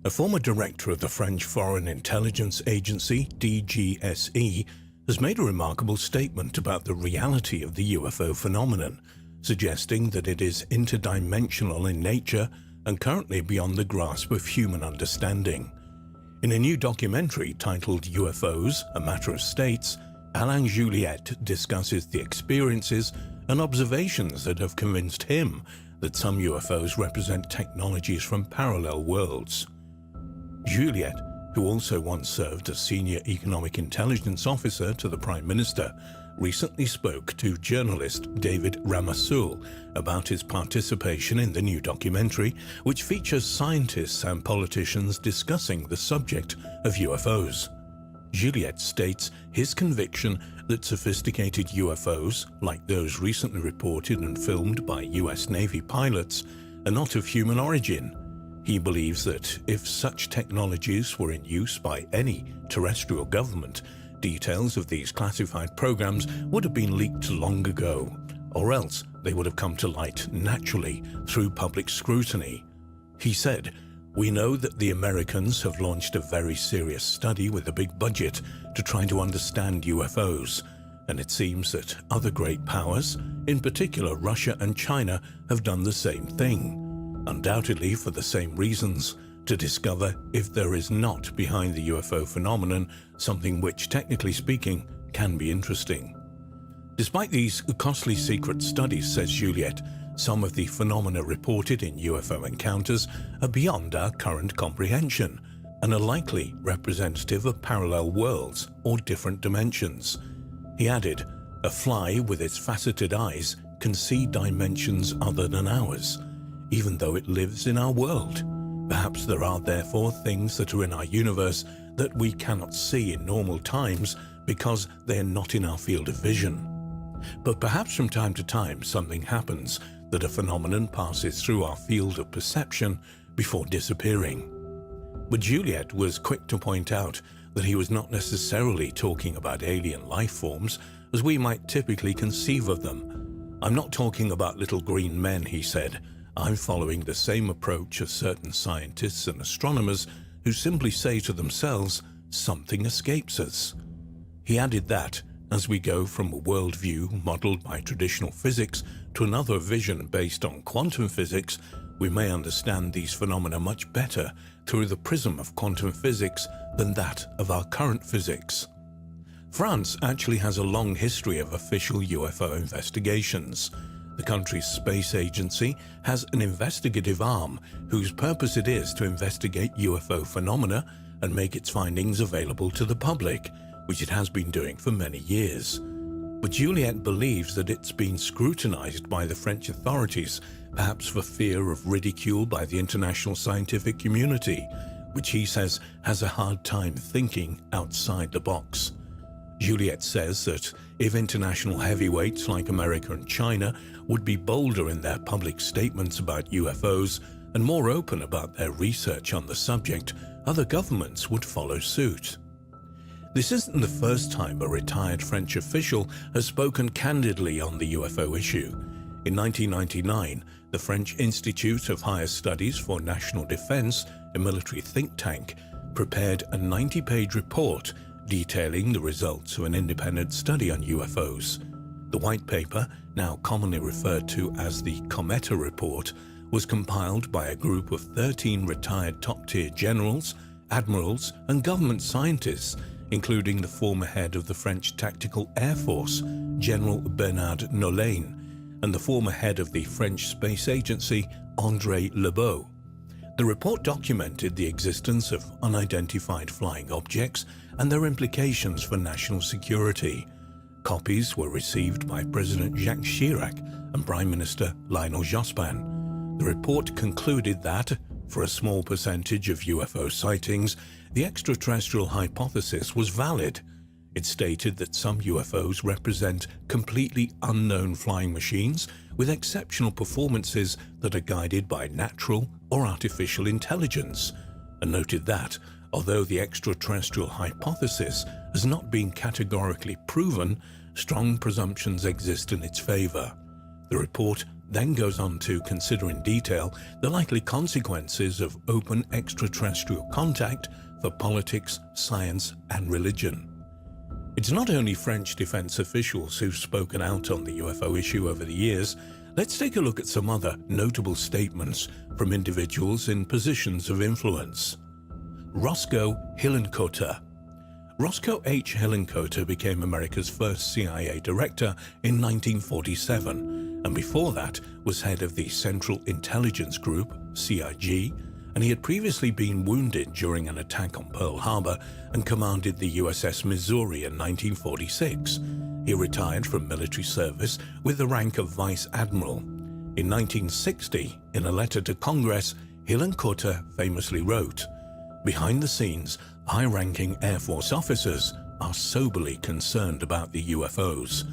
A former director of the French Foreign Intelligence Agency, DGSE, has made a remarkable statement about the reality of the UFO phenomenon, suggesting that it is interdimensional in nature and currently beyond the grasp of human understanding. In a new documentary titled UFOs, A Matter of States, Alain Juliette discusses the experiences and observations that have convinced him that some UFOs represent technologies from parallel worlds. Juliette, who also once served as Senior Economic Intelligence Officer to the Prime Minister, recently spoke to journalist David Ramassoul about his participation in the new documentary, which features scientists and politicians discussing the subject of UFOs. Juliette states his conviction that sophisticated UFOs, like those recently reported and filmed by US Navy pilots, are not of human origin. He believes that if such technologies were in use by any terrestrial government, details of these classified programs would have been leaked long ago, or else they would have come to light naturally through public scrutiny. He said, "We know that the Americans have launched a very serious study with a big budget to try to understand UFOs, and it seems that other great powers, in particular Russia and China, have done the same thing. Undoubtedly for the same reasons, to discover if there is not behind the UFO phenomenon something which, technically speaking, can be interesting." Despite these costly secret studies, says Juliette, some of the phenomena reported in UFO encounters are beyond our current comprehension and are likely representative of parallel worlds or different dimensions. He added, "A fly with its faceted eyes can see dimensions other than ours, even though it lives in our world. Perhaps there are therefore things that are in our universe that we cannot see in normal times because they are not in our field of vision. But perhaps from time to time something happens that a phenomenon passes through our field of perception before disappearing." But Juliette was quick to point out that he was not necessarily talking about alien life forms as we might typically conceive of them. "I'm not talking about little green men," he said. "I'm following the same approach as certain scientists and astronomers who simply say to themselves, 'Something escapes us.'" He added that, as we go from a worldview modeled by traditional physics to another vision based on quantum physics, we may understand these phenomena much better through the prism of quantum physics than that of our current physics. France actually has a long history of official UFO investigations. The country's space agency has an investigative arm whose purpose it is to investigate UFO phenomena and make its findings available to the public, which it has been doing for many years. But Juliette believes that it's been scrutinized by the French authorities, perhaps for fear of ridicule by the international scientific community, which he says has a hard time thinking outside the box. Juliette says that if international heavyweights like America and China would be bolder in their public statements about UFOs and more open about their research on the subject, other governments would follow suit. This isn't the first time a retired French official has spoken candidly on the UFO issue. In 1999, the French Institute of Higher Studies for National Defense, a military think tank, prepared a 90-page report detailing the results of an independent study on UFOs. The white paper, now commonly referred to as the Cometa Report, was compiled by a group of 13 retired top-tier generals, admirals, and government scientists, including the former head of the French Tactical Air Force, General Bernard Nolain, and the former head of the French Space Agency, André Lebeau. The report documented the existence of unidentified flying objects and their implications for national security. Copies were received by President Jacques Chirac and Prime Minister Lionel Jospin. The report concluded that, for a small percentage of UFO sightings, the extraterrestrial hypothesis was valid. It stated that some UFOs represent completely unknown flying machines with exceptional performances that are guided by natural or artificial intelligence, and noted that, although the extraterrestrial hypothesis has not been categorically proven, strong presumptions exist in its favor. The report then goes on to consider in detail the likely consequences of open extraterrestrial contact for politics, science, and religion. It's not only French defense officials who've spoken out on the UFO issue over the years. Let's take a look at some other notable statements from individuals in positions of influence. Roscoe Hillenkoetter. Roscoe H. Hillenkoetter became America's first CIA director in 1947, and before that was head of the Central Intelligence Group, CIG, and he had previously been wounded during an attack on Pearl Harbor and commanded the USS Missouri in 1946. He retired from military service with the rank of Vice Admiral. In 1960, in a letter to Congress, Hillenkoetter famously wrote, "Behind the scenes, high-ranking Air Force officers are soberly concerned about the UFOs.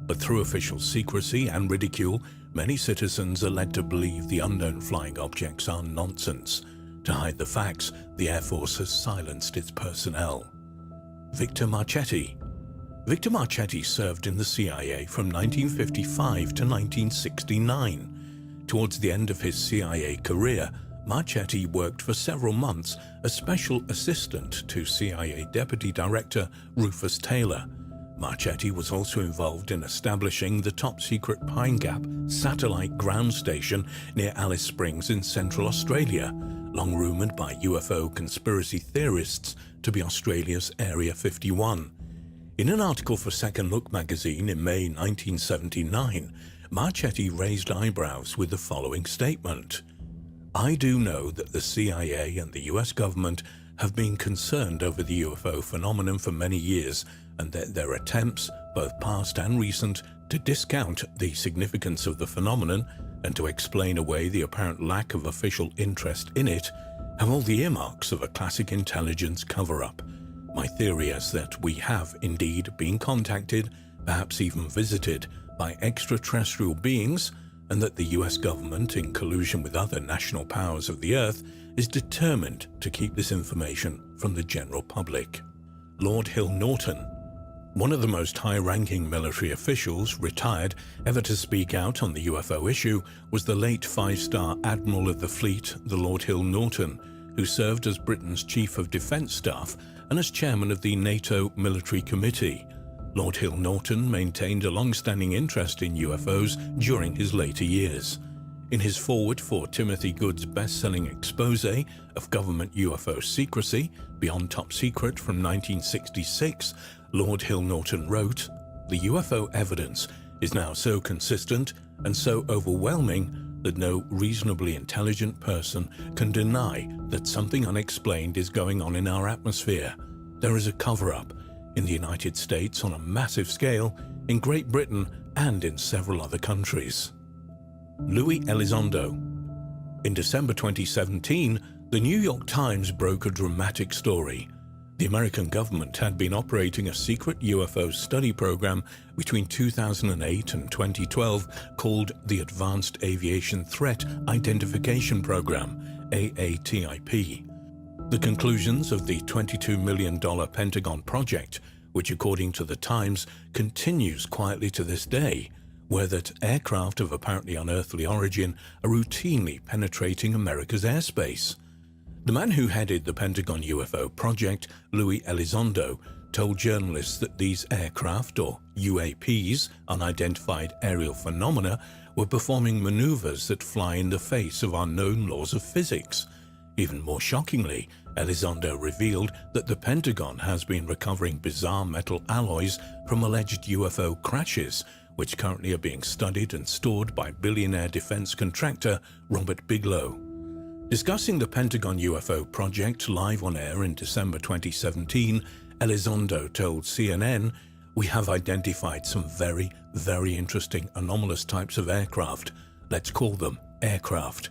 But through official secrecy and ridicule, many citizens are led to believe the unknown flying objects are nonsense. To hide the facts, the Air Force has silenced its personnel." Victor Marchetti. Victor Marchetti served in the CIA from 1955 to 1969. Towards the end of his CIA career, Marchetti worked for several months as special assistant to CIA Deputy Director Rufus Taylor. Marchetti was also involved in establishing the top-secret Pine Gap satellite ground station near Alice Springs in Central Australia, long rumoured by UFO conspiracy theorists to be Australia's Area 51. In an article for Second Look magazine in May 1979, Marchetti raised eyebrows with the following statement: "I do know that the CIA and the US government have been concerned over the UFO phenomenon for many years, and that their attempts, both past and recent, to discount the significance of the phenomenon and to explain away the apparent lack of official interest in it have all the earmarks of a classic intelligence cover-up. My theory is that we have indeed been contacted, perhaps even visited, by extraterrestrial beings, and that the US government, in collusion with other national powers of the Earth, is determined to keep this information from the general public." Lord Hill Norton. One of the most high-ranking military officials, retired, ever to speak out on the UFO issue was the late five-star Admiral of the Fleet, the Lord Hill Norton, who served as Britain's Chief of Defence Staff and as Chairman of the NATO Military Committee. Lord Hill Norton maintained a long-standing interest in UFOs during his later years. In his foreword for Timothy Good's best-selling exposé of government UFO secrecy, Beyond Top Secret from 1966, Lord Hill Norton wrote, "The UFO evidence is now so consistent and so overwhelming that no reasonably intelligent person can deny that something unexplained is going on in our atmosphere. There is a cover-up in the United States on a massive scale, in Great Britain, and in several other countries." Louis Elizondo. In December 2017, the New York Times broke a dramatic story. The American government had been operating a secret UFO study program between 2008 and 2012 called the Advanced Aviation Threat Identification Program, AATIP. The conclusions of the $22 million Pentagon project, which according to the Times continues quietly to this day, were that aircraft of apparently unearthly origin are routinely penetrating America's airspace. The man who headed the Pentagon UFO project, Louis Elizondo, told journalists that these aircraft, or UAPs, unidentified aerial phenomena, were performing maneuvers that fly in the face of our known laws of physics. Even more shockingly, Elizondo revealed that the Pentagon has been recovering bizarre metal alloys from alleged UFO crashes, which currently are being studied and stored by billionaire defense contractor Robert Bigelow. Discussing the Pentagon UFO project live on air in December 2017, Elizondo told CNN, "We have identified some very, very interesting anomalous types of aircraft. Let's call them aircraft.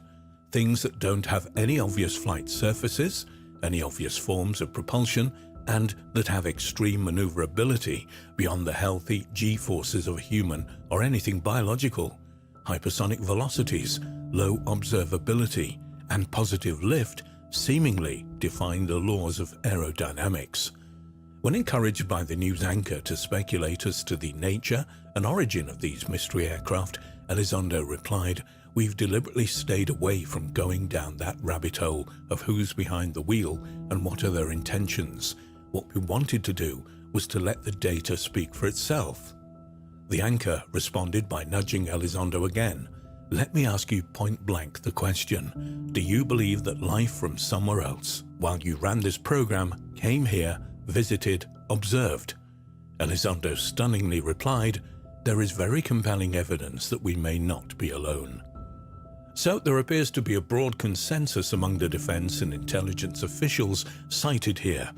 Things that don't have any obvious flight surfaces, any obvious forms of propulsion, and that have extreme maneuverability beyond the healthy G-forces of a human or anything biological. Hypersonic velocities, low observability, and positive lift seemingly define the laws of aerodynamics." When encouraged by the news anchor to speculate as to the nature and origin of these mystery aircraft, Elizondo replied, "We've deliberately stayed away from going down that rabbit hole of who's behind the wheel and what are their intentions. What we wanted to do was to let the data speak for itself." The anchor responded by nudging Elizondo again. "Let me ask you point blank the question. Do you believe that life from somewhere else, while you ran this program, came here, visited, observed?" Elizondo stunningly replied, "There is very compelling evidence that we may not be alone." So there appears to be a broad consensus among the defense and intelligence officials cited here.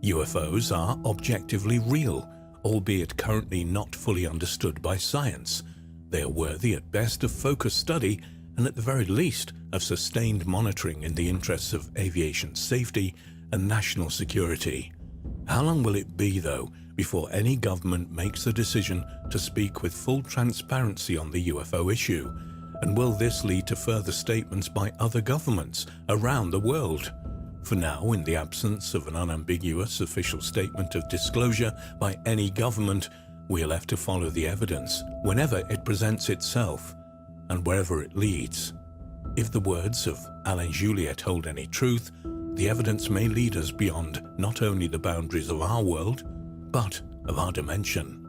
UFOs are objectively real, albeit currently not fully understood by science. They are worthy at best of focused study and at the very least of sustained monitoring in the interests of aviation safety and national security. How long will it be, though, before any government makes the decision to speak with full transparency on the UFO issue? And will this lead to further statements by other governments around the world? For now, in the absence of an unambiguous official statement of disclosure by any government, we are left to follow the evidence whenever it presents itself and wherever it leads. If the words of Alain Juliet hold any truth, the evidence may lead us beyond not only the boundaries of our world, but of our dimension.